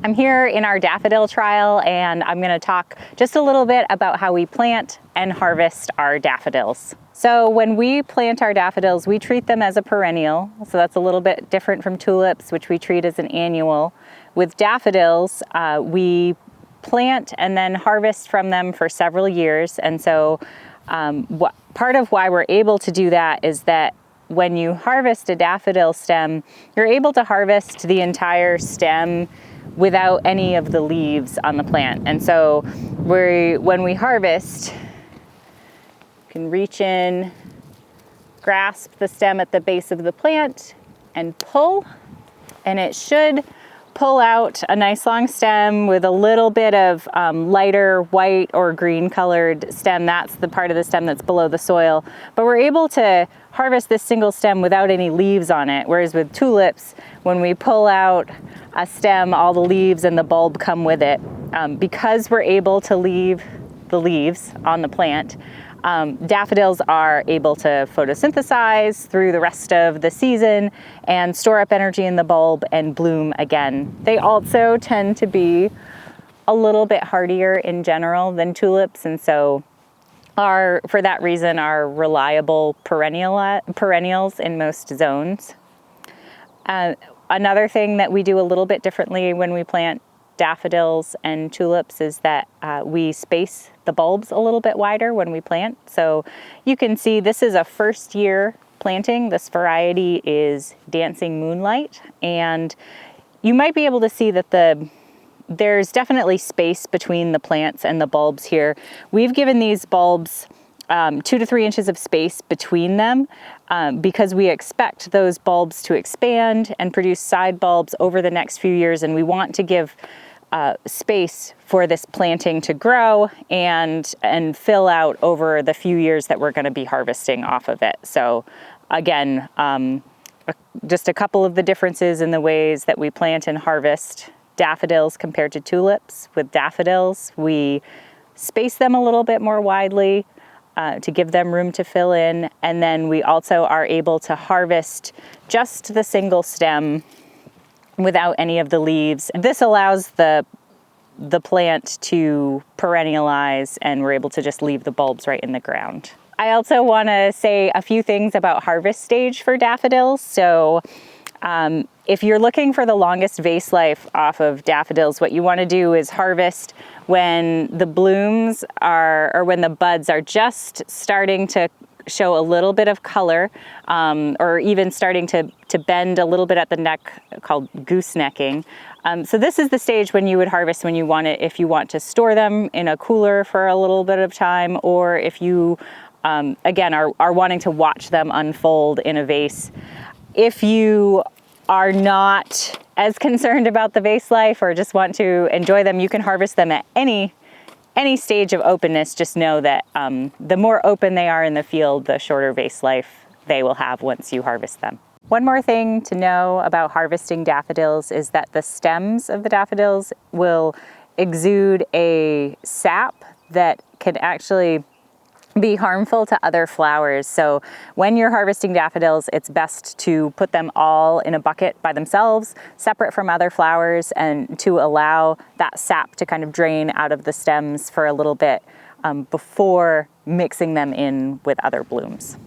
I'm here in our daffodil trial, and I'm going to talk just a little bit about how we plant and harvest our daffodils. So when we plant our daffodils, we treat them as a perennial. So that's a little bit different from tulips, which we treat as an annual. With daffodils, we plant and then harvest from them for several years. And so part of why we're able to do that is that when you harvest a daffodil stem, you're able to harvest the entire stem without any of the leaves on the plant. And so when we harvest, you can reach in, grasp the stem at the base of the plant and pull, and it should pull out a nice long stem with a little bit of lighter white or green colored stem. That's the part of the stem that's below the soil. But we're able to harvest this single stem without any leaves on it. Whereas with tulips, when we pull out a stem, all the leaves and the bulb come with it. Because we're able to leave the leaves on the plant, daffodils are able to photosynthesize through the rest of the season and store up energy in the bulb and bloom again. They also tend to be a little bit hardier in general than tulips, and so for that reason, are reliable perennials in most zones. Another thing that we do a little bit differently when we plant daffodils and tulips is that we space the bulbs a little bit wider when we plant. So you can see this is a first year planting. This variety is Dancing Moonlight, and you might be able to see that there's definitely space between the plants and the bulbs here. We've given these bulbs 2 to 3 inches of space between them because we expect those bulbs to expand and produce side bulbs over the next few years, and we want to give space for this planting to grow and fill out over the few years that we're going to be harvesting off of it. So again, just a couple of the differences in the ways that we plant and harvest daffodils compared to tulips. With daffodils, we space them a little bit more widely to give them room to fill in, and then we also are able to harvest just the single stem without any of the leaves. This allows the plant to perennialize, and we're able to just leave the bulbs right in the ground. I also want to say a few things about harvest stage for daffodils. So if you're looking for the longest vase life off of daffodils, what you want to do is harvest when the blooms or when the buds are just starting to show a little bit of color, or even starting to bend a little bit at the neck, called goosenecking. So this is the stage when you would harvest when you want it, if you want to store them in a cooler for a little bit of time, or if you, again, are wanting to watch them unfold in a vase. If you are not as concerned about the vase life or just want to enjoy them, you can harvest them at any stage of openness. Just know that the more open they are in the field, the shorter vase life they will have once you harvest them. One more thing to know about harvesting daffodils is that the stems of the daffodils will exude a sap that can actually be harmful to other flowers. So when you're harvesting daffodils, it's best to put them all in a bucket by themselves, separate from other flowers, and to allow that sap to kind of drain out of the stems for a little bit before mixing them in with other blooms.